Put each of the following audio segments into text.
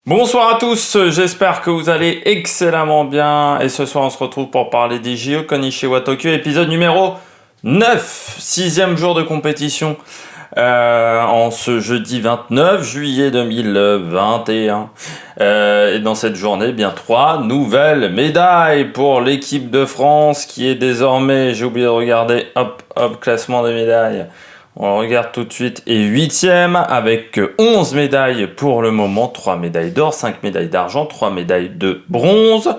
Bonsoir à tous, j'espère que vous allez excellemment bien et ce soir on se retrouve pour parler des JO Konishiwa Tokyo, épisode numéro 9, sixième jour de compétition en ce jeudi 29 juillet 2021. Et dans cette journée, bien 3 nouvelles médailles pour l'équipe de France qui est désormais, j'ai oublié de regarder, classement des médailles. On regarde tout de suite, et 8e avec 11 médailles pour le moment, 3 médailles d'or, 5 médailles d'argent, 3 médailles de bronze.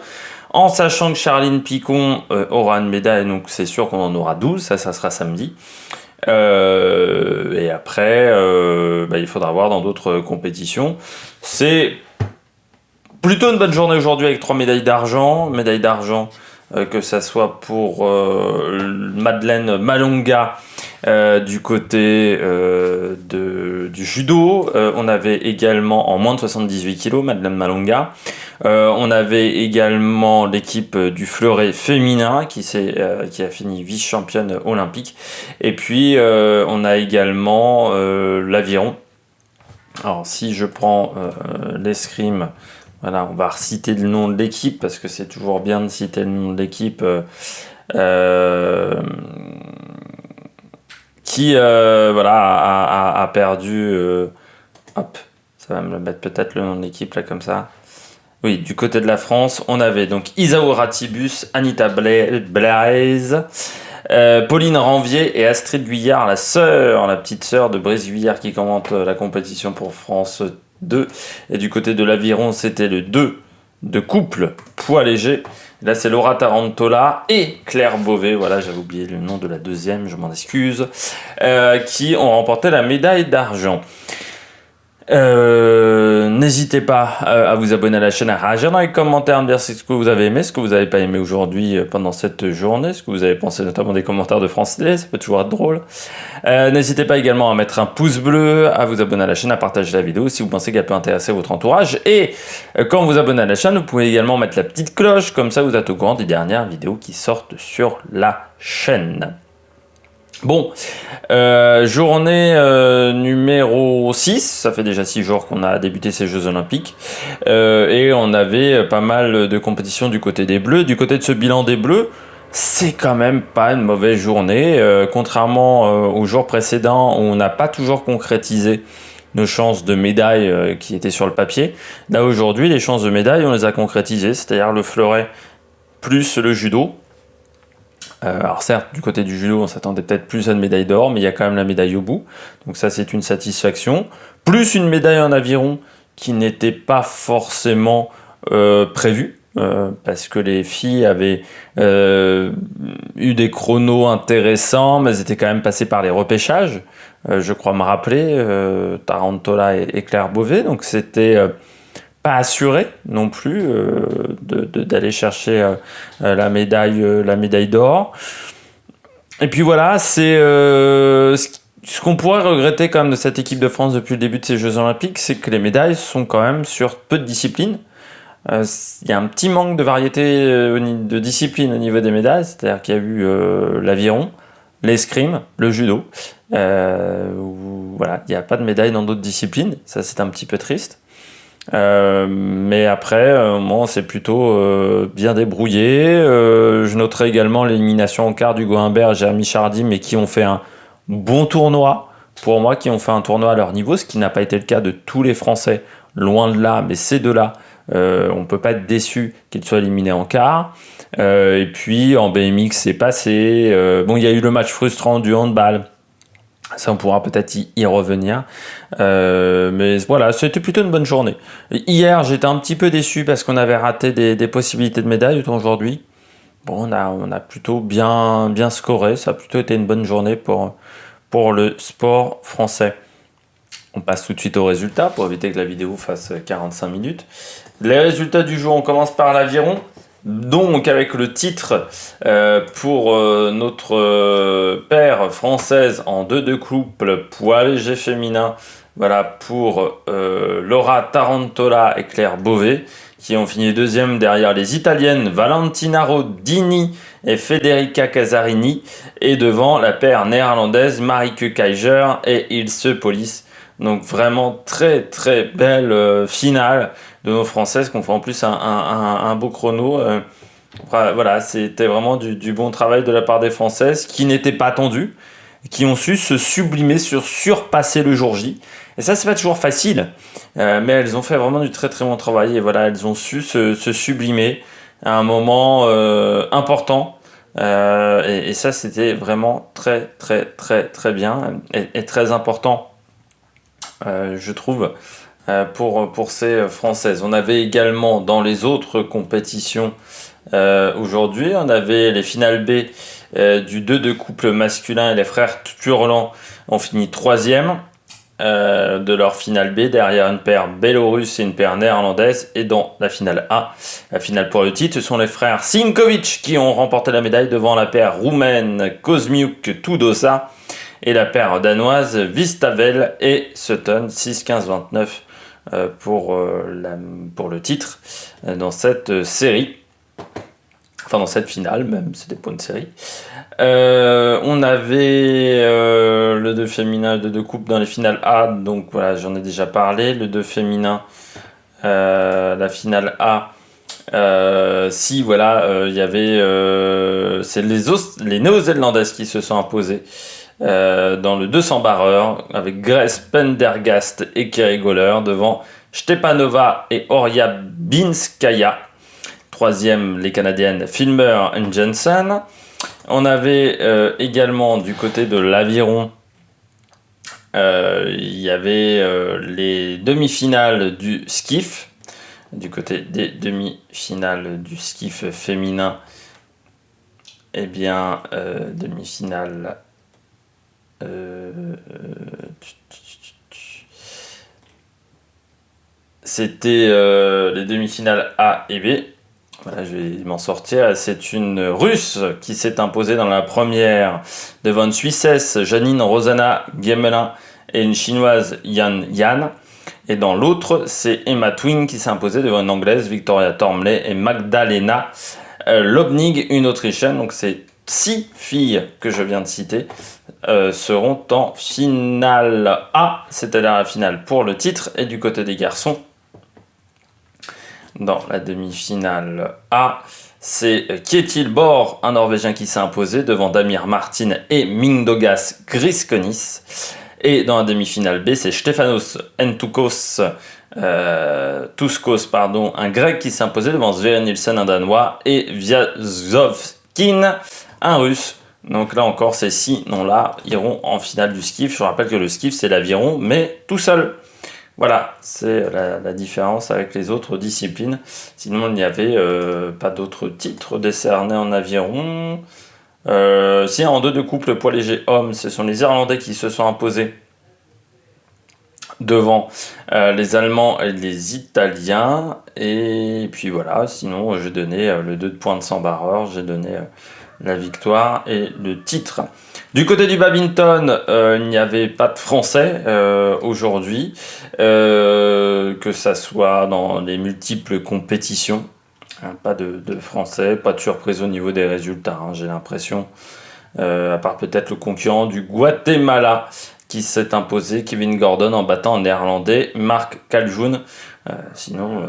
En sachant que Charline Picon aura une médaille, donc c'est sûr qu'on en aura 12, ça sera samedi. Et après, il faudra voir dans d'autres compétitions. C'est plutôt une bonne journée aujourd'hui avec 3 médailles d'argent. Médaille d'argent, que ça soit pour Madeleine Malonga du côté du judo. On avait également en moins de 78 kg Madeleine Malonga. On avait également l'équipe du fleuret féminin qui a fini vice-championne olympique. Et puis on a également l'aviron. Alors si je prends l'escrime, voilà, on va reciter le nom de l'équipe parce que c'est toujours bien de citer le nom de l'équipe qui a perdu. Ça va me mettre peut-être le nom de l'équipe là comme ça. Oui, du côté de la France, on avait donc Isao Ratibus, Anita Blaise, Pauline Ranvier et Astrid Guyard, la petite sœur de Brice Guyard qui commente la compétition pour France 2. Et du côté de l'aviron, c'était le 2 de couple poids léger. Là, c'est Laura Tarantola et Claire Beauvais, voilà, j'avais oublié le nom de la deuxième, je m'en excuse, qui ont remporté la médaille d'argent. N'hésitez pas à vous abonner à la chaîne, à réagir dans les commentaires, me dire ce que vous avez aimé, ce que vous n'avez pas aimé aujourd'hui pendant cette journée, ce que vous avez pensé notamment des commentaires de France Télé, ça peut toujours être drôle. N'hésitez pas également à mettre un pouce bleu, à vous abonner à la chaîne, à partager la vidéo si vous pensez qu'elle peut intéresser votre entourage. Et quand vous abonnez à la chaîne, vous pouvez également mettre la petite cloche, comme ça vous êtes au courant des dernières vidéos qui sortent sur la chaîne. Bon, journée numéro 6, ça fait déjà 6 jours qu'on a débuté ces Jeux Olympiques, et on avait pas mal de compétitions du côté des Bleus. Du côté de ce bilan des Bleus, c'est quand même pas une mauvaise journée, contrairement aux jours précédents où on n'a pas toujours concrétisé nos chances de médailles qui étaient sur le papier. Là aujourd'hui, les chances de médailles, on les a concrétisées, c'est-à-dire le fleuret plus le judo. Alors certes, du côté du judo, on s'attendait peut-être plus à une médaille d'or, mais il y a quand même la médaille au bout. Donc ça, c'est une satisfaction. Plus une médaille en aviron qui n'était pas forcément prévue, parce que les filles avaient eu des chronos intéressants, mais elles étaient quand même passées par les repêchages. Je crois me rappeler, Tarantola et Claire Beauvais. Donc c'était pas assuré non plus d'aller chercher la médaille d'or. Et puis voilà, c'est ce qu'on pourrait regretter quand même de cette équipe de France depuis le début de ces Jeux Olympiques, c'est que les médailles sont quand même sur peu de disciplines. Il y a un petit manque de variété de disciplines au niveau des médailles, c'est-à-dire qu'il y a eu l'aviron, l'escrime, le judo. Voilà, il n'y a pas de médailles dans d'autres disciplines, ça c'est un petit peu triste. Mais après, bon, c'est plutôt bien débrouillé. Je noterai également l'élimination en quart d'Hugo Humbert et Jérémy Chardy, mais qui ont fait un bon tournoi. Pour moi, qui ont fait un tournoi à leur niveau, ce qui n'a pas été le cas de tous les Français, loin de là, mais ces deux-là, on peut pas être déçu qu'ils soient éliminés en quart. Et puis en BMX, c'est passé. Bon, il y a eu le match frustrant du handball. Ça, on pourra peut-être y revenir. Mais voilà, c'était plutôt une bonne journée. Hier, j'étais un petit peu déçu parce qu'on avait raté des possibilités de médailles. Autant aujourd'hui, bon, on a plutôt bien scoré. Ça a plutôt été une bonne journée pour le sport français. On passe tout de suite aux résultats pour éviter que la vidéo fasse 45 minutes. Les résultats du jour, on commence par l'aviron. Donc avec le titre pour notre paire française en 2 couple poids léger féminin, voilà, pour Laura Tarantola et Claire Beauvais, qui ont fini deuxième derrière les Italiennes Valentina Rodini et Federica Casarini, et devant la paire néerlandaise Marieke Keijer et Ilse Polis. Donc vraiment très très belle finale. de nos Françaises qui ont fait en plus un beau chrono. Voilà, c'était vraiment du bon travail de la part des Françaises qui n'étaient pas attendues, qui ont su se sublimer, surpasser le jour J. Et ça, c'est pas toujours facile, mais elles ont fait vraiment du très très bon travail. Et voilà, elles ont su se sublimer à un moment important. Et ça, c'était vraiment très très très très bien et très important, je trouve, pour ces Françaises. On avait également dans les autres compétitions aujourd'hui, on avait les finales B du 2 de couple masculin et les frères Turlan ont fini 3e de leur finale B derrière une paire bélorusse et une paire néerlandaise. Et dans la finale A, la finale pour le titre, ce sont les frères Sinkovic qui ont remporté la médaille devant la paire roumaine Kozmiuk-Tudosa et la paire danoise Vistavel et Sutton 6-15-29 pour le titre dans cette série. Enfin, dans cette finale, même, c'était pas une série. On avait le 2 féminin, le 2 couple dans les finales A, donc voilà, j'en ai déjà parlé. Le 2 féminin, la finale A, il y avait. C'est les Néo-Zélandaises qui se sont imposées dans le 200 barreur avec Grace Pendergast et Kerry Goller devant Stepanova et Horia Binskaya. 3e, les Canadiennes Filmer et Jensen. On avait également du côté de l'aviron, il y avait les demi-finales du skiff. Du côté des demi-finales du skiff féminin, eh bien, demi-finale. C'était les demi-finales A et B. Voilà, je vais m'en sortir. C'est une Russe qui s'est imposée dans la première devant une Suissesse, Janine Rosanna Gemelin, et une Chinoise, Yan Yan. Et dans l'autre, c'est Emma Twing qui s'est imposée devant une Anglaise, Victoria Tormley, et Magdalena Lobnig, une Autrichienne. Donc c'est 6 filles que je viens de citer seront en finale A, c'est-à-dire la finale pour le titre. Et du côté des garçons, dans la demi-finale A, c'est Kjetil Bor, un Norvégien qui s'est imposé devant Damir Martin et Mindogas Griskonis. Et dans la demi-finale B, c'est Stefanos Tuskos, un Grec qui s'est imposé devant Sverre Nielsen, un Danois, et Vyazovkin, un Russe. Donc là encore, ces 6 noms-là iront en finale du skiff. Je rappelle que le skiff, c'est l'aviron, mais tout seul. Voilà, c'est la différence avec les autres disciplines. Sinon, il n'y avait pas d'autres titres décernés en aviron. Si, en 2 de couple poids léger hommes, ce sont les Irlandais qui se sont imposés devant les Allemands et les Italiens. Et puis voilà, sinon, j'ai donné le 2 de points de 100 barreur, j'ai donné la victoire et le titre. Du côté du badminton, il n'y avait pas de Français aujourd'hui, que ça soit dans les multiples compétitions. Pas de Français, pas de surprise au niveau des résultats, j'ai l'impression. À part peut-être le concurrent du Guatemala qui s'est imposé, Kevin Gordon, en battant un néerlandais, Marc Kaljoun. Sinon,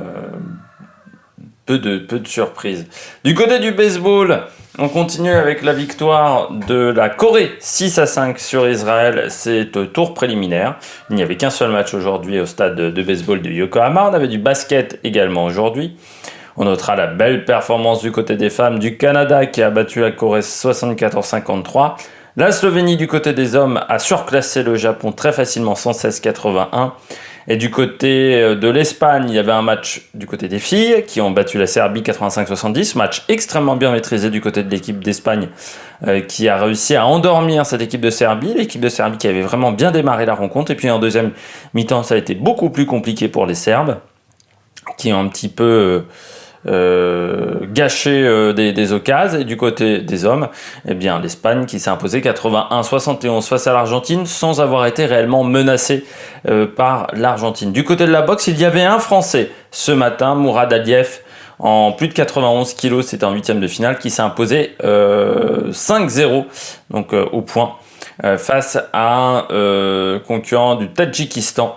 peu de surprises. Du côté du baseball, on continue avec la victoire de la Corée 6-5 sur Israël. C'est au tour préliminaire. Il n'y avait qu'un seul match aujourd'hui au stade de baseball de Yokohama. On avait du basket également aujourd'hui. On notera la belle performance du côté des femmes du Canada qui a battu la Corée 74-53. La Slovénie du côté des hommes a surclassé le Japon très facilement 116-81. Et du côté de l'Espagne, il y avait un match du côté des filles qui ont battu la Serbie 85-70. Match extrêmement bien maîtrisé du côté de l'équipe d'Espagne qui a réussi à endormir cette équipe de Serbie. L'équipe de Serbie qui avait vraiment bien démarré la rencontre. Et puis en deuxième mi-temps, ça a été beaucoup plus compliqué pour les Serbes qui ont un petit peu gâché des occasions. Et du côté des hommes, eh bien, l'Espagne qui s'est imposée 81-71 face à l'Argentine sans avoir été réellement menacée par l'Argentine. Du côté de la boxe, il y avait un Français ce matin, Mourad Aliev, en plus de 91 kilos, c'était en 8e de finale, qui s'est imposé 5-0 donc au point face à un concurrent du Tadjikistan,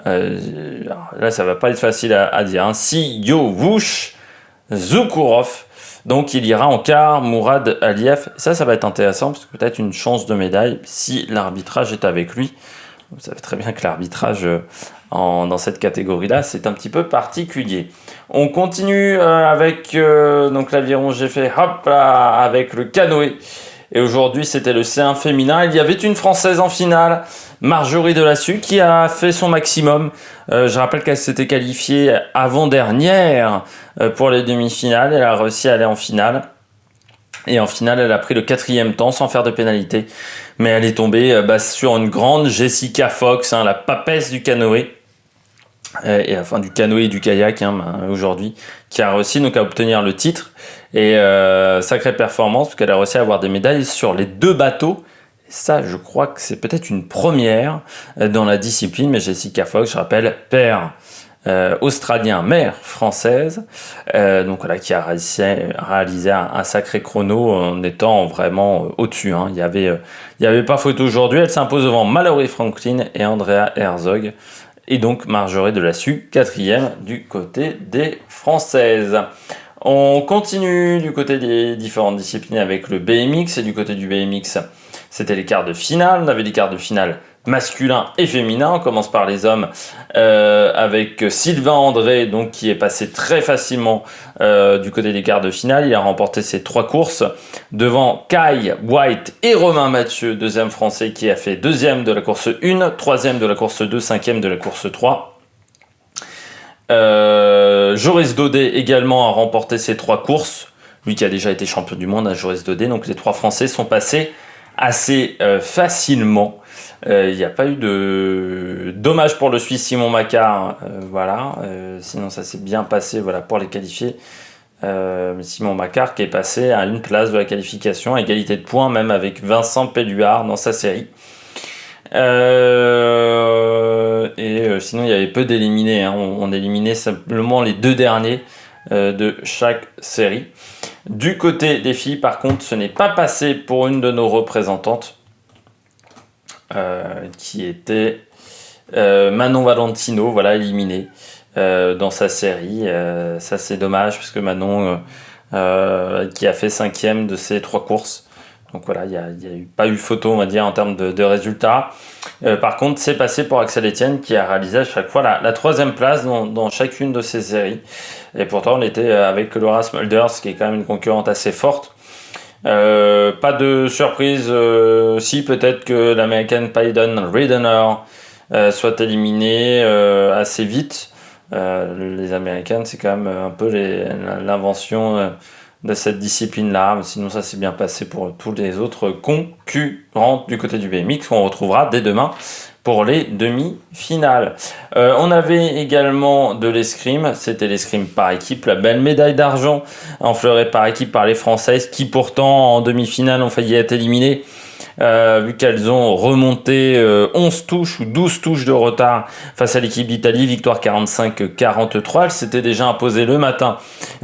Là, ça va pas être facile à dire. Hein. Siyovush Zoukourov. Donc, il ira en quart, Mourad Aliyev. Ça va être intéressant, parce que peut-être une chance de médaille si l'arbitrage est avec lui. Vous savez très bien que l'arbitrage dans cette catégorie-là, c'est un petit peu particulier. On continue avec donc l'aviron, j'ai fait hop là, avec le canoë. Et aujourd'hui, c'était le C1 féminin. Il y avait une Française en finale, Marjorie Delassus, qui a fait son maximum. Je rappelle qu'elle s'était qualifiée avant-dernière pour les demi-finales. Elle a réussi à aller en finale. Et en finale, elle a pris le 4e temps sans faire de pénalité. Mais elle est tombée sur une grande Jessica Fox, la papesse du canoë. Enfin du canoë et du kayak aujourd'hui, qui a réussi donc à obtenir le titre. Et sacrée performance, parce qu'elle a réussi à avoir des médailles sur les 2 bateaux. Et ça, je crois que c'est peut-être une première dans la discipline. Mais Jessica Fox, je rappelle, père australien, mère française, donc voilà, qui a réalisé un sacré chrono en étant vraiment au-dessus. Il y avait pas photo aujourd'hui. Elle s'impose devant Mallory Franklin et Andrea Herzog. Et donc Marjorie Delassus, 4e du côté des Françaises. On continue du côté des différentes disciplines avec le BMX. Et du côté du BMX, c'était les quarts de finale. On avait les quarts de finale masculins et féminins. On commence par les hommes avec Sylvain André, donc, qui est passé très facilement du côté des quarts de finale. Il a remporté ses 3 courses devant Kai White et Romain Mathieu, 2e français, qui a fait 2e de la course 1, 3e de la course 2, 5e de la course 3. Joris Daudet également a remporté ses 3 courses. Lui qui a déjà été champion du monde, Joris Daudet. Donc les 3 Français sont passés assez facilement. Il n'y a pas eu de dommage pour le Suisse Simon Macquart. Sinon ça s'est bien passé pour les qualifiés. Simon Macquart qui est passé à une place de la qualification, à égalité de points même avec Vincent Pelluard dans sa série. Sinon il y avait peu d'éliminés. On éliminait simplement les 2 derniers de chaque série. Du côté des filles, par contre, ce n'est pas passé pour une de nos représentantes, qui était Manon Valentino, éliminée dans sa série. Ça, c'est dommage, parce que Manon, qui a fait 5e de ses 3 courses. Donc voilà, il n'y a pas eu photo, on va dire, en termes de résultats. Par contre, c'est passé pour Axel Etienne, qui a réalisé à chaque fois la 3e place dans chacune de ses séries. Et pourtant, on était avec Laura Smulders, qui est quand même une concurrente assez forte. Pas de surprise, si peut-être que l'américaine Payton Ridenour soit éliminée assez vite. Les américaines, c'est quand même un peu l'invention de cette discipline-là. Sinon, ça s'est bien passé pour tous les autres concurrents du côté du BMX, qu'on retrouvera dès demain pour les demi-finales. On avait également de l'escrime, c'était l'escrime par équipe, la belle médaille d'argent enfleurée par équipe par les Françaises, qui pourtant en demi-finale ont failli être éliminées, vu qu'elles ont remonté 11 touches ou 12 touches de retard face à l'équipe d'Italie, victoire 45-43. Elle s'était déjà imposée le matin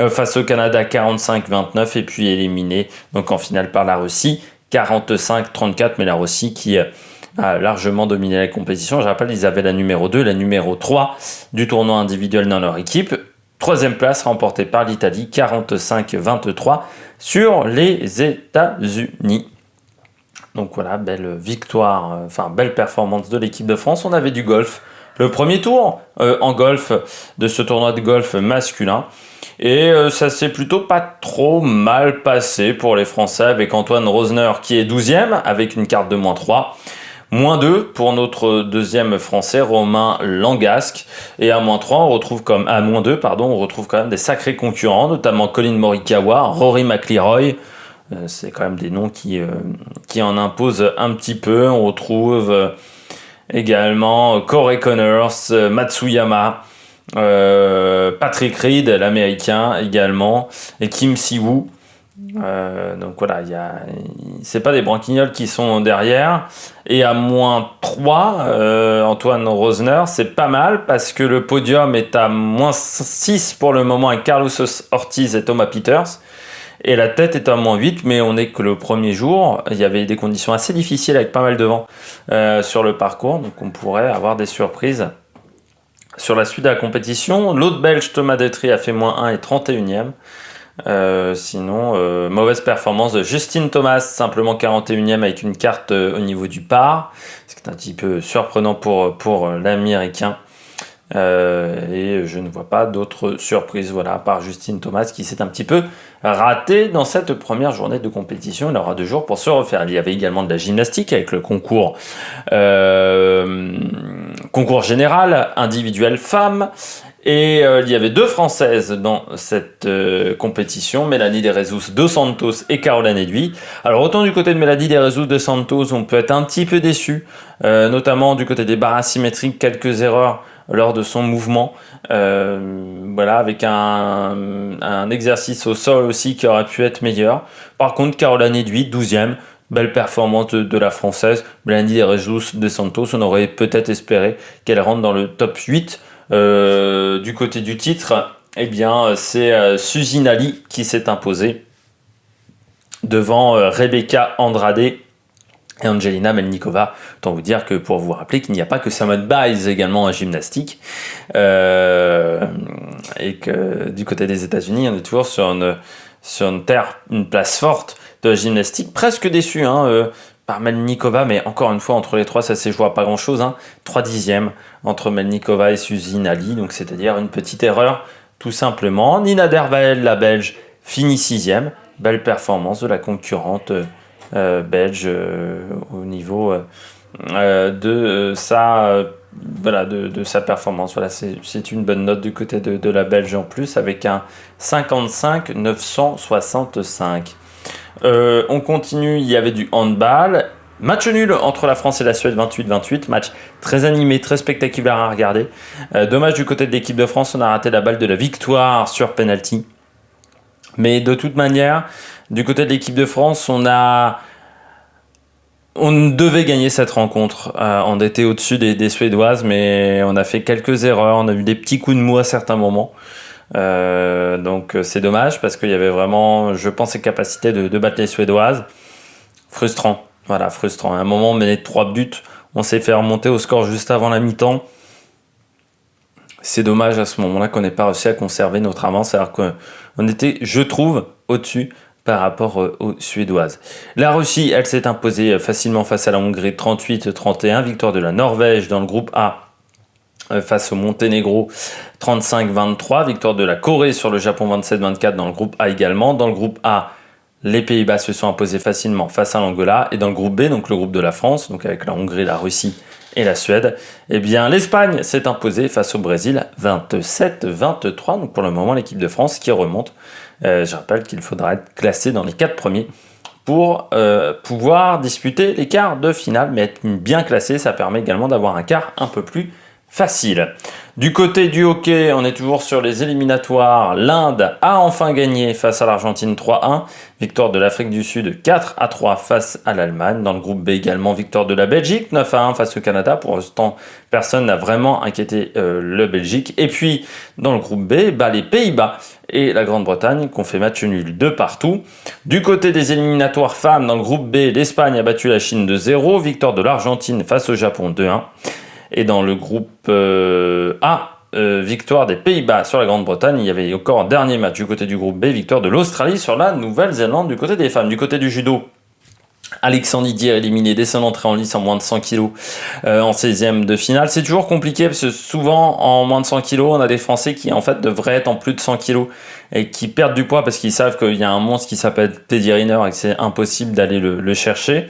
face au Canada 45-29 et puis éliminée donc en finale par la Russie 45-34, mais la Russie qui a largement dominé la compétition. Je rappelle, ils avaient la numéro 2 et la numéro 3 du tournoi individuel dans leur équipe. 3e place remportée par l'Italie, 45-23 sur les États-Unis. Donc voilà, belle victoire, belle performance de l'équipe de France. On avait du golf, le premier tour en golf de ce tournoi de golf masculin. Et ça s'est plutôt pas trop mal passé pour les Français, avec Antoine Rosner qui est 12e avec une carte de -3. -2 pour notre 2e français, Romain Langasque. Et à -3, on retrouve on retrouve quand même des sacrés concurrents, notamment Colin Morikawa, Rory McIlroy. C'est quand même des noms qui en imposent un petit peu. On retrouve également Corey Connors, Matsuyama, Patrick Reed, l'américain également, et Kim Si-woo. Donc voilà, c'est pas des branquignoles qui sont derrière. Et à -3, Antoine Rosner, c'est pas mal parce que le podium est à -6 pour le moment avec Carlos Ortiz et Thomas Pieters. Et la tête est à -8, mais on n'est que le premier jour. Il y avait des conditions assez difficiles avec pas mal de vent sur le parcours, donc on pourrait avoir des surprises Sur la suite de la compétition, l'autre belge Thomas Detry a fait -1 et 31e. Sinon, mauvaise performance de Justin Thomas, simplement 41e avec une carte au niveau du par, ce qui est un petit peu surprenant pour l'Américain. Et je ne vois pas d'autres surprises, voilà, à part Justin Thomas qui s'est un petit peu raté dans cette première journée de compétition. Il aura 2 jours pour se refaire. Il y avait également de la gymnastique avec le concours général, individuel femmes. Et il y avait 2 Françaises dans cette compétition, Mélanie De Jesus dos Santos et Caroline Eduy. Alors autant du côté de Mélanie De Jesus dos Santos, on peut être un petit peu déçu, notamment du côté des barres asymétriques, quelques erreurs lors de son mouvement. Voilà, avec un exercice au sol aussi qui aurait pu être meilleur. Par contre, Caroline Eduy, 12e, belle performance de la Française. Mélanie De Jesus dos Santos, on aurait peut-être espéré qu'elle rentre dans le top 8. Du côté du titre, eh bien, c'est Suzy Nali qui s'est imposée devant Rebecca Andrade et Angelina Melnikova. Autant vous dire que pour vous rappeler qu'il n'y a pas que Simone Biles également en gymnastique, et que du côté des États-Unis, on est toujours sur une place forte de la gymnastique. Presque déçu, par Melnikova, mais encore une fois, entre les trois, ça s'est joué à pas grand-chose. 3 dixièmes entre Melnikova et Suzy Nali, donc c'est-à-dire une petite erreur, tout simplement. Nina Derwael, la Belge, finit 6e. Belle performance de la concurrente belge au niveau de sa performance. Voilà, c'est une bonne note du côté de la Belge en plus, avec un 55 965. On continue, il y avait du handball. Match nul entre la France et la Suède, 28-28. Match très animé, très spectaculaire à regarder. Dommage du côté de l'équipe de France, on a raté la balle de la victoire sur penalty. Mais de toute manière, du côté de l'équipe de France, on devait gagner cette rencontre. On était au-dessus des Suédoises, mais on a fait quelques erreurs. On a eu des petits coups de mou à certains moments. Donc c'est dommage parce qu'il y avait vraiment, je pense, les capacités de battre les Suédoises. Frustrant. Voilà, frustrant. À un moment, on menait de 3 buts. On s'est fait remonter au score juste avant la mi-temps. C'est dommage à ce moment-là qu'on n'ait pas réussi à conserver notre avance, alors qu'on était, je trouve, au-dessus par rapport aux Suédoises. La Russie, elle s'est imposée facilement face à la Hongrie, 38-31. Victoire de la Norvège dans le groupe A face au Monténégro, 35-23. Victoire de la Corée sur le Japon, 27-24 dans le groupe A également. Dans le groupe A, les Pays-Bas se sont imposés facilement face à l'Angola. Et dans le groupe B, donc le groupe de la France, donc avec la Hongrie, la Russie et la Suède, eh bien l'Espagne s'est imposée face au Brésil, 27-23. Donc pour le moment, l'équipe de France qui remonte. Je rappelle qu'il faudra être classé dans les 4 premiers pour pouvoir disputer les quarts de finale. Mais être bien classé, ça permet également d'avoir un quart un peu plus facile. Du côté du hockey, on est toujours sur les éliminatoires. L'Inde a enfin gagné face à l'Argentine 3-1. Victoire de l'Afrique du Sud 4-3 face à l'Allemagne. Dans le groupe B également, victoire de la Belgique 9-1 face au Canada. Pour l'instant, personne n'a vraiment inquiété le Belgique. Et puis, dans le groupe B, les Pays-Bas et la Grande-Bretagne qui ont fait match nul de partout. Du côté des éliminatoires femmes, dans le groupe B, l'Espagne a battu la Chine 2-0. Victoire de l'Argentine face au Japon 2-1. Et dans le groupe A, victoire des Pays-Bas sur la Grande-Bretagne. Il y avait encore un dernier match du côté du groupe B, victoire de l'Australie sur la Nouvelle-Zélande du côté des femmes. Du côté du judo, Alexandre Didier éliminé dès son entrée en lice en moins de 100 kg en 16e de finale. C'est toujours compliqué parce que souvent en moins de 100 kg, on a des Français qui en fait devraient être en plus de 100 kg et qui perdent du poids parce qu'ils savent qu'il y a un monstre qui s'appelle Teddy Riner et que c'est impossible d'aller le chercher.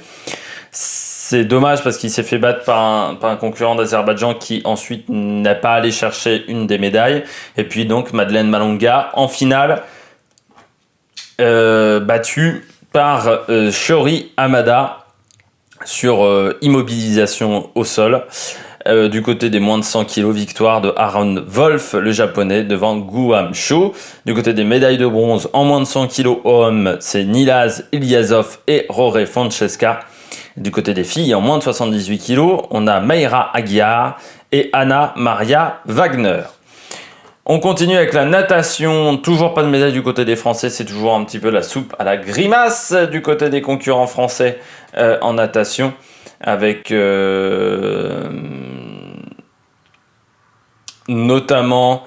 C'est dommage parce qu'il s'est fait battre par un concurrent d'Azerbaïdjan qui ensuite n'a pas allé chercher une des médailles. Et puis donc Madeleine Malonga en finale, battue par Shori Hamada sur immobilisation au sol. Du côté des moins de 100 kg, victoire de Aaron Wolf, le japonais, devant Guam Cho. Du côté des médailles de bronze, en moins de 100 kg hommes, c'est Nilaz Ilyasov et Roré Francesca. Du côté des filles, en moins de 78 kg, on a Mayra Aguiar et Anna Maria Wagner. On continue avec la natation. Toujours pas de médaille du côté des Français. C'est toujours un petit peu la soupe à la grimace du côté des concurrents français en natation. Avec notamment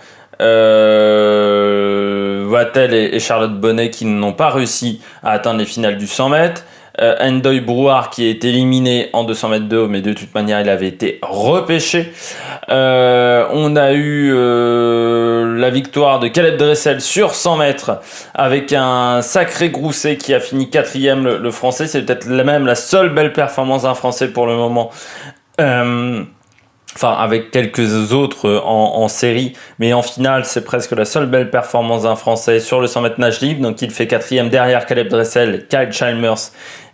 Vatel et Charlotte Bonnet qui n'ont pas réussi à atteindre les finales du 100 mètres. Ndoye Brouard qui a été éliminé en 200 mètres de haut, mais de toute manière il avait été repêché. On a eu la victoire de Caleb Dressel sur 100 mètres avec un sacré Grousset qui a fini 4e, le français. C'est peut-être même la seule belle performance d'un français pour le moment. Enfin, avec quelques autres en série, mais en finale, c'est presque la seule belle performance d'un Français sur le 100 mètres nage libre. Donc, il fait 4e derrière Caleb Dressel, Kyle Chalmers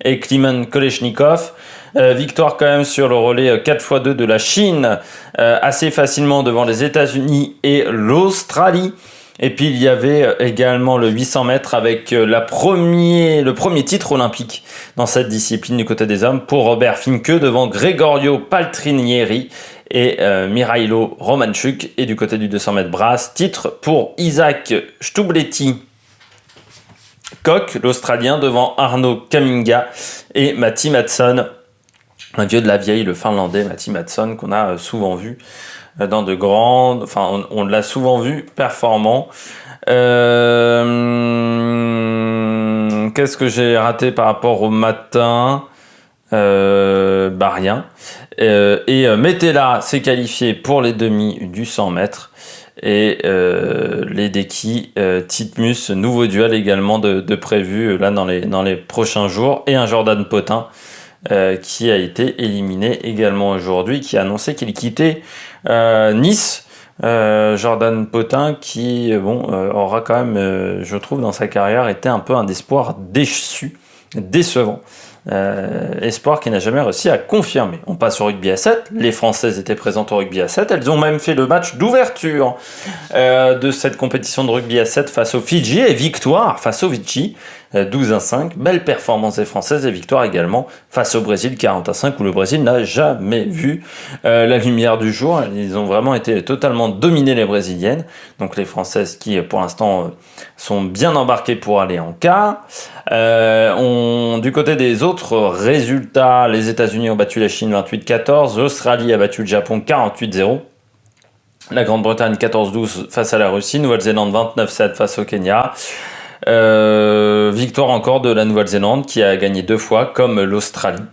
et Klimen Kolesnikov. Victoire quand même sur le relais 4x2 de la Chine, assez facilement devant les États-Unis et l'Australie. Et puis il y avait également le 800 mètres avec le premier titre olympique dans cette discipline du côté des hommes pour Robert Finke devant Gregorio Paltrinieri et Mihailo Romanchuk. Et du côté du 200 mètres brasse, titre pour Isaac Stubletti Koch, l'Australien, devant Arnaud Kaminga et Matti Mattsson, un vieux de la vieille, le Finlandais Matti Mattsson, qu'on a souvent vu dans de grandes... Enfin, on l'a souvent vu performant. Qu'est-ce que j'ai raté par rapport au matin ? Rien. Et Metella s'est qualifié pour les demi du 100 mètres. Et les Deki, Titmus, nouveau duel également de prévu là dans les prochains jours. Et un Jordan Potin qui a été éliminé également aujourd'hui, qui a annoncé qu'il quittait Nice. Jordan Potin qui aura quand même, je trouve, dans sa carrière été un peu un espoir décevant. Espoir qui n'a jamais réussi à confirmer. On passe au rugby à 7. Les Françaises étaient présentes au rugby à 7. Elles ont même fait le match d'ouverture de cette compétition de rugby à 7 face aux Fidji, et victoire face aux Fidji 12-5. Belle performance des Françaises, et victoire également face au Brésil 40-5, où le Brésil n'a jamais vu la lumière du jour. Ils ont vraiment été totalement dominés, les Brésiliennes. Donc les Françaises qui pour l'instant sont bien embarquées pour aller en quart. Du côté des autres résultats, les États-Unis ont battu la Chine 28-14, l'Australie a battu le Japon 48-0, la Grande-Bretagne 14-12 face à la Russie, Nouvelle-Zélande 29-7 face au Kenya. Victoire encore de la Nouvelle-Zélande qui a gagné 2 fois comme l'Australie.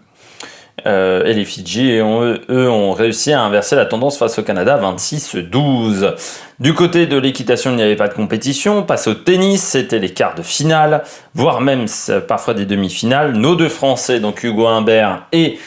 Et les Fidji, eux, ont réussi à inverser la tendance face au Canada 26-12. Du côté de l'équitation, il n'y avait pas de compétition. Passe au tennis, c'était les quarts de finale, voire même parfois des demi-finales. Nos 2 Français, donc Hugo Humbert et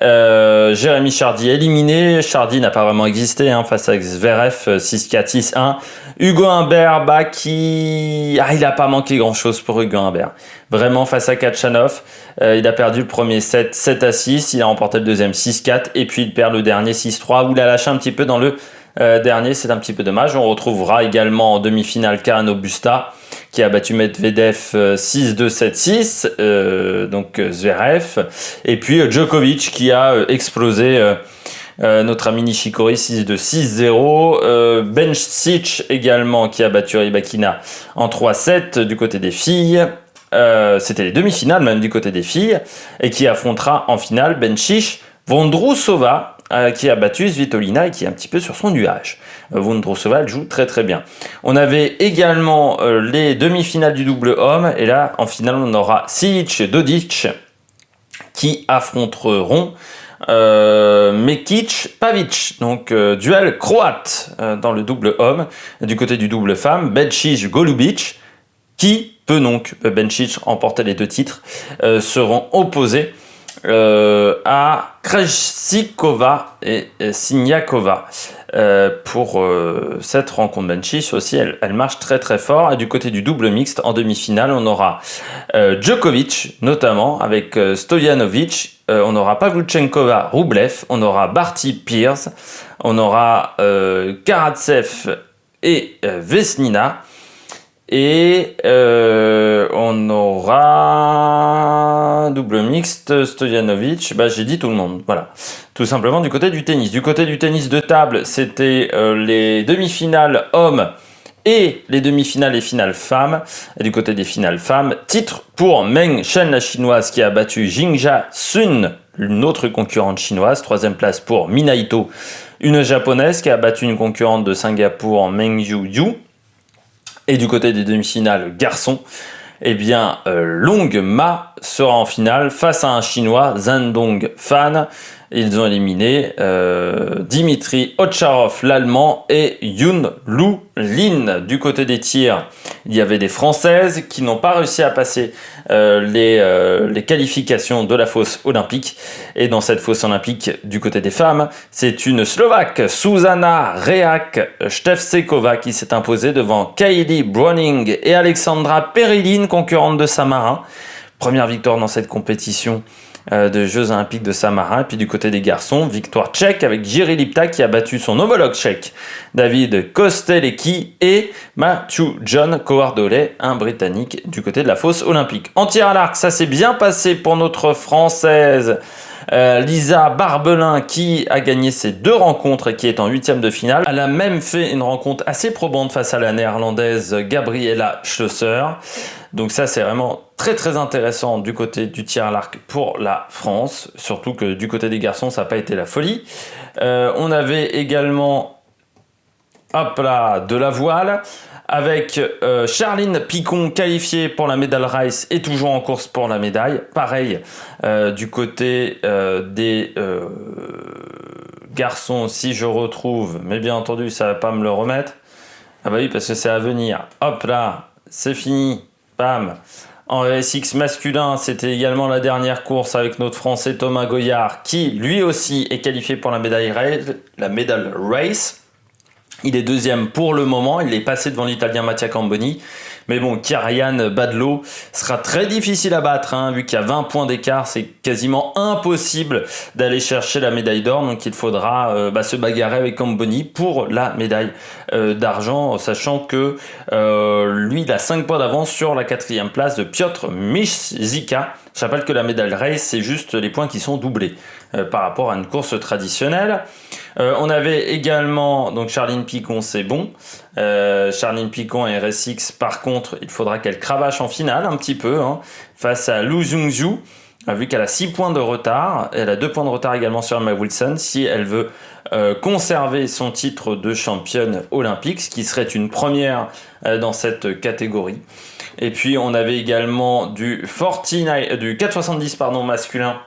Jérémy Chardy éliminé. Chardy n'a pas vraiment existé face à Zverev 6-4, 6-1. Hugo Humbert, il n'a pas manqué grand-chose pour Hugo Humbert. Vraiment, face à Kachanov, il a perdu le premier set 7-6, il a remporté le deuxième 6-4, et puis il perd le dernier 6-3, où il a lâché un petit peu dans le dernier, c'est un petit peu dommage. On retrouvera également en demi-finale Karen Busta, qui a battu Medvedev 6-2, 7-6, donc Zverev, et puis Djokovic qui a explosé notre ami Nishikori 6-2, 6-0, Bencic également qui a battu Rybakina en 3-7 du côté des filles. C'était les demi-finales même du côté des filles, et qui affrontera en finale Bencic Vondrousova, qui a battu Svitolina et qui est un petit peu sur son nuage. Vondrousova, elle joue très très bien. On avait également les demi-finales du double homme, et là en finale on aura Sijic et Dodic qui affronteront Mekic Pavic, donc duel croate dans le double homme. Du côté du double femme, Bencic Golubic, qui peut donc Bencic remporter les 2 titres, seront opposés à Krejcikova et Siniakova pour cette rencontre. Bencic aussi, elle marche très très fort. Et du côté du double mixte, en demi-finale, on aura Djokovic notamment avec Stojanovic, on aura Pavlyuchenkova Rublev, on aura Barty Pierce, on aura Karatsev et Vesnina. Et on aura double mixte, Stojanovic, j'ai dit tout le monde, voilà. Tout simplement du côté du tennis. Du côté du tennis de table, c'était les demi-finales hommes et les demi-finales et finales femmes. Et du côté des finales femmes, titre pour Meng Chen, la chinoise, qui a battu Jingjia Sun, une autre concurrente chinoise. Troisième place pour Minaito, une japonaise qui a battu une concurrente de Singapour, Meng Yu. Et du côté des demi-finales garçons, eh bien, Long Ma sera en finale face à un chinois, Zhendong Fan. Ils ont éliminé Dimitri Otcharov, l'allemand, et Yun Lu Lin. Du côté des tirs, il y avait des Françaises qui n'ont pas réussi à passer les qualifications de la fosse olympique. Et dans cette fosse olympique, du côté des femmes, c'est une Slovaque, Zuzana Reak-Štefčeková, qui s'est imposée devant Kylie Browning et Alexandra Perilin, concurrente de Saint-Marin. Première victoire dans cette compétition de Jeux Olympiques de Saint-Marin. Et puis du côté des garçons, victoire tchèque avec Jiří Lipta qui a battu son homologue tchèque David Kosteleki et Matthew John Cowardole, un Britannique, du côté de la fosse olympique. En tir à l'arc, ça s'est bien passé pour notre Française Lisa Barbelin, qui a gagné ses 2 rencontres et qui est en 8e de finale. Elle a même fait une rencontre assez probante face à la néerlandaise Gabriela Schlosser. Donc ça, c'est vraiment très très intéressant du côté du tir à l'arc pour la France, surtout que du côté des garçons, ça n'a pas été la folie. On avait également de la voile, avec Charline Picon qualifiée pour la médaille race et toujours en course pour la médaille. Pareil, du côté des garçons, si je retrouve, mais bien entendu, ça ne va pas me le remettre. Ah bah oui, parce que c'est à venir. Hop là, c'est fini. Bam. En RSX masculin, c'était également la dernière course avec notre Français Thomas Goyard, qui lui aussi est qualifié pour la médaille race. Il est 2e pour le moment, il est passé devant l'Italien Mattia Camboni. Mais bon, Kyrian Badlo sera très difficile à battre, hein, vu qu'il y a 20 points d'écart, c'est quasiment impossible d'aller chercher la médaille d'or. Donc il faudra se bagarrer avec Camboni pour la médaille d'argent, sachant que lui, il a 5 points d'avance sur la 4e place de Piotr Michzika. Je rappelle que la médaille race, c'est juste les points qui sont doublés par rapport à une course traditionnelle. On avait également donc Charline Picon, c'est bon. Charline Picon et RSX, par contre, il faudra qu'elle cravache en finale un petit peu face à Lu Zhongzhu, vu qu'elle a 6 points de retard. Elle a 2 points de retard également sur Emma Wilson si elle veut conserver son titre de championne olympique, ce qui serait une première dans cette catégorie. Et puis on avait également du 470 masculin.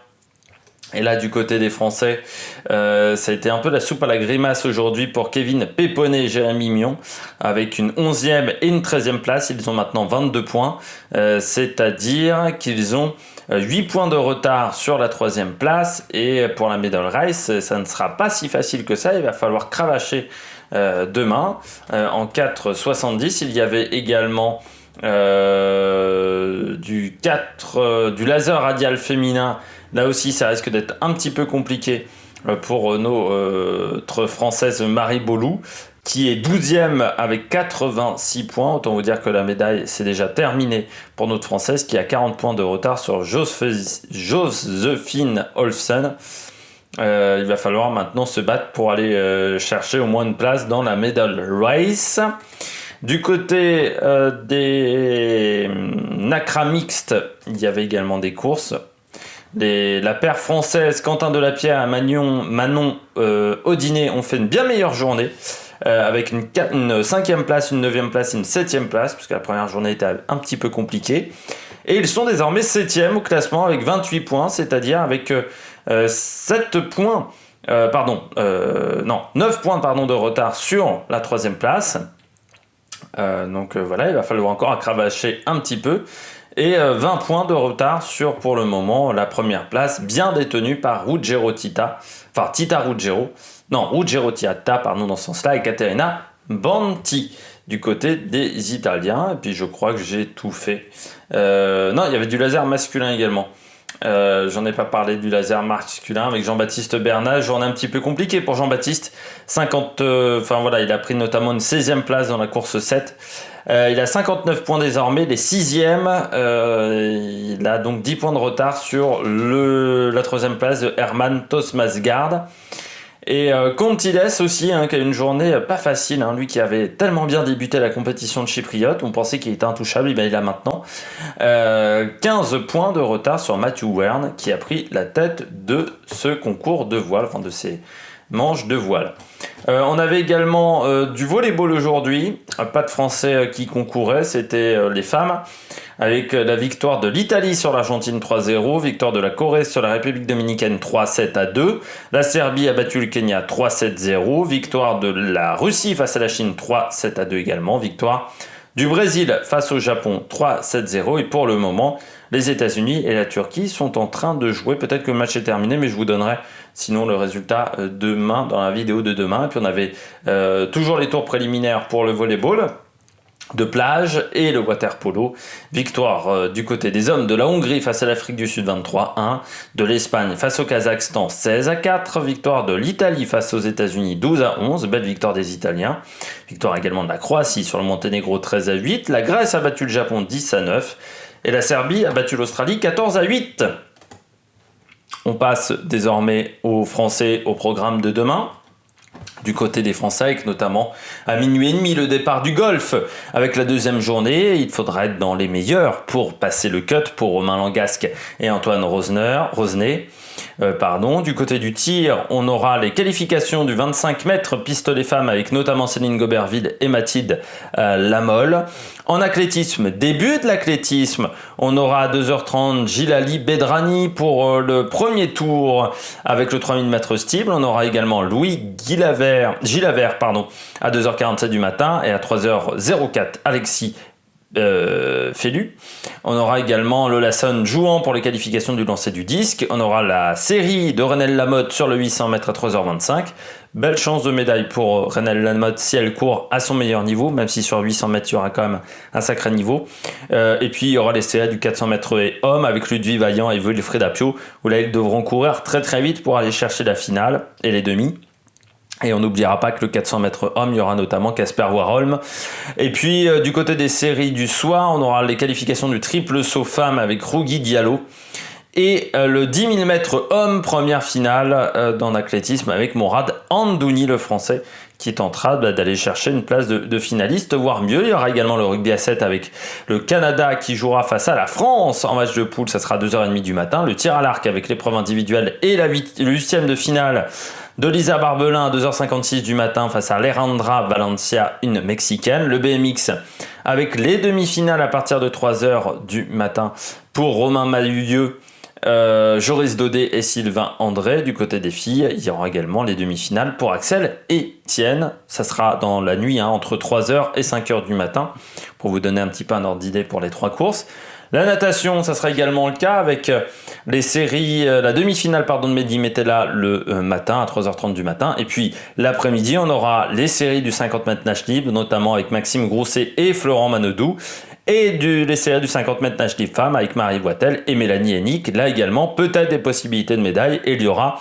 Et là, du côté des Français, ça a été un peu la soupe à la grimace aujourd'hui pour Kevin Péponnet et Jérémy Mion, avec une 11e et une 13e place. Ils ont maintenant 22 points, c'est-à-dire qu'ils ont 8 points de retard sur la 3e place. Et pour la medal race, ça ne sera pas si facile que ça. Il va falloir cravacher demain. En 4,70, il y avait également du laser radial féminin. Là aussi, ça risque d'être un petit peu compliqué pour notre Française Marie Bolou, qui est 12e avec 86 points. Autant vous dire que la médaille, c'est déjà terminé pour notre Française, qui a 40 points de retard sur Josephine Olsen. Il va falloir maintenant se battre pour aller chercher au moins une place dans la medal race. Du côté des NACRA mixtes, il y avait également des courses. La paire française Quentin Delapierre et Manon Audinet ont fait une bien meilleure journée, avec une 5e place, une 9e place et une 7e place, puisque la première journée était un petit peu compliquée. Et ils sont désormais 7e au classement avec 28 points, c'est-à-dire avec 9 points de retard sur la 3e place. Donc voilà, il va falloir encore cravacher un petit peu. Et 20 points de retard sur, pour le moment, la première place, bien détenue par Ruggero Tita. Enfin, Tita Ruggero. Non, Ruggero Tita, pardon, dans ce sens-là, et Caterina Banti, du côté des Italiens. Et puis, je crois que j'ai tout fait. Non, il y avait du laser masculin également. J'en ai pas parlé du laser masculin avec Jean-Baptiste Bernat. Journée un petit peu compliquée pour Jean-Baptiste. Il a pris notamment une 16e place dans la course 7. Il a 59 points désormais, les 6e. Il a donc 10 points de retard sur la 3e place de Herman Tosmasgaard. Et Contides aussi, hein, qui a une journée pas facile, hein, lui qui avait tellement bien débuté la compétition de chypriote, on pensait qu'il était intouchable, et bien il a maintenant 15 points de retard sur Matthew Wern, qui a pris la tête de ce concours de voile, enfin de ces manches de voile. On avait également du volleyball aujourd'hui, pas de Français qui concouraient, c'était les femmes, avec la victoire de l'Italie sur l'Argentine 3-0, victoire de la Corée sur la République dominicaine 3-7-2, la Serbie a battu le Kenya 3-7-0, victoire de la Russie face à la Chine 3-7-2 également, victoire du Brésil face au Japon 3-7-0, et pour le moment, les États-Unis et la Turquie sont en train de jouer. Peut-être que le match est terminé, mais je vous donnerai sinon le résultat demain, dans la vidéo de demain. Et puis on avait toujours les tours préliminaires pour le volleyball de plage et le water polo. Victoire du côté des hommes de la Hongrie face à l'Afrique du Sud 23-1, de l'Espagne face au Kazakhstan 16-4, victoire de l'Italie face aux États-Unis 12-11, belle victoire des Italiens. Victoire également de la Croatie sur le Monténégro 13-8, la Grèce a battu le Japon 10-9 et la Serbie a battu l'Australie 14-8. On passe désormais aux Français au programme de demain. Du côté des Français, avec notamment à minuit et demi le départ du golf avec la deuxième journée. Il faudra être dans les meilleurs pour passer le cut pour Romain Langasque et Antoine Rosnay. Du côté du tir, on aura les qualifications du 25 mètres pistolet femmes avec notamment Céline Goberville et Mathilde Lamolle. En athlétisme, début de l'athlétisme, on aura à 2h30 Gilali Bedrani pour le premier tour avec le 3000 mètres steeple. On aura également Louis Gilavert à 2h47 du matin et à 3h04 Alexis Félu. On aura également Lola Son jouant pour les qualifications du lancer du disque. On aura la série de Renelle Lamotte sur le 800 mètres à 3h25. Belle chance de médaille pour Renelle Lamotte si elle court à son meilleur niveau, même si sur 800 mètres il y aura quand même un sacré niveau. Et puis il y aura les séries du 400 mètres et hommes avec Ludwig Vaillant et Wilfried Apio, où là ils devront courir très très vite pour aller chercher la finale et les demi. Et on n'oubliera pas que le 400 mètres homme, il y aura notamment Casper Warholm. Et puis, du côté des séries du soir, on aura les qualifications du triple saut femme avec Rougui Diallo. Et le 10 000 mètres homme, première finale dans l'athlétisme avec Mourad Andouni, le français, qui tentera d'aller chercher une place de finaliste, voire mieux. Il y aura également le rugby à 7 avec le Canada qui jouera face à la France en match de poule, ça sera à 2h30 du matin. Le tir à l'arc avec l'épreuve individuelle et le 8e de finale de Lisa Barbelin à 2h56 du matin face à Alejandra Valencia, une Mexicaine. Le BMX avec les demi-finales à partir de 3h du matin pour Romain Malulieu, Joris Daudet et Sylvain André. Du côté des filles, il y aura également les demi-finales pour Axel et Tienne. Ça sera dans la nuit, entre 3h et 5h du matin, pour vous donner un petit peu un ordre d'idée pour les trois courses. La natation, ça sera également le cas avec les séries, la demi-finale de Mehdi Metella le matin à 3h30 du matin. Et puis l'après-midi, on aura les séries du 50 mètres nage libre, notamment avec Maxime Grousset et Florent Manodou. Et les séries du 50 mètres nage libre femme avec Marie Boitel et Mélanie Hennick. Là également, peut-être des possibilités de médailles. Et il y aura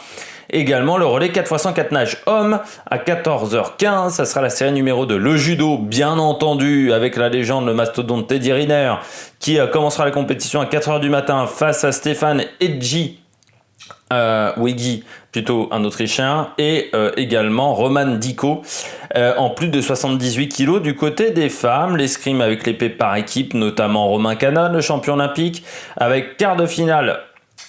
également le relais 4x100 4 nages homme à 14h15. Ça sera la série numéro 2. Le judo, bien entendu, avec la légende, le mastodonte Teddy Riner, qui commencera la compétition à 4h du matin face à Stéphane Edji Wiggy, plutôt un Autrichien, et également Roman Diko en plus de 78 kg. Du côté des femmes, l'escrime avec l'épée par équipe, notamment Romain Canon, le champion olympique, avec quart de finale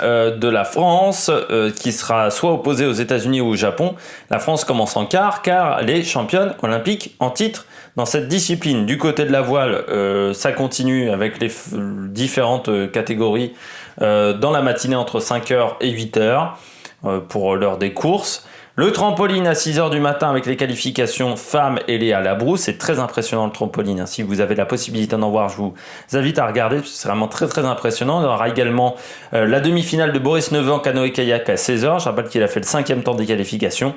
de la France qui sera soit opposée aux États-Unis ou au Japon. La France commence en quart car elle est championne olympique en titre dans cette discipline. Du côté de la voile, ça continue avec les différentes catégories dans la matinée entre 5h et 8h pour l'heure des courses. Le trampoline à 6h du matin avec les qualifications femmes et Léa Labrousse. C'est très impressionnant le trampoline. Si vous avez la possibilité d'en voir, je vous invite à regarder. C'est vraiment très très impressionnant. Il y aura également la demi-finale de Boris Neveu en canoë-kayak à 16h. Je rappelle qu'il a fait le 5e temps des qualifications.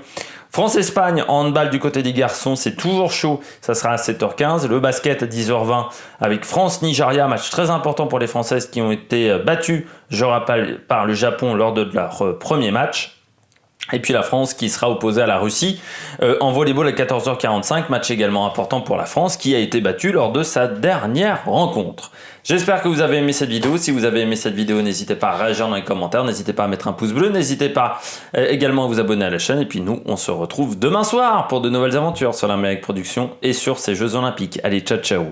France-Espagne en handball du côté des garçons, c'est toujours chaud. Ça sera à 7h15. Le basket à 10h20 avec France-Nigeria. Match très important pour les Françaises qui ont été battues, je rappelle, par le Japon lors de leur premier match. Et puis la France qui sera opposée à la Russie en volleyball à 14h45, match également important pour la France qui a été battue lors de sa dernière rencontre. J'espère que vous avez aimé cette vidéo. Si vous avez aimé cette vidéo, n'hésitez pas à réagir dans les commentaires, n'hésitez pas à mettre un pouce bleu, n'hésitez pas également à vous abonner à la chaîne. Et puis nous, on se retrouve demain soir pour de nouvelles aventures sur l'Amérique Production et sur ces Jeux Olympiques. Allez, ciao ciao.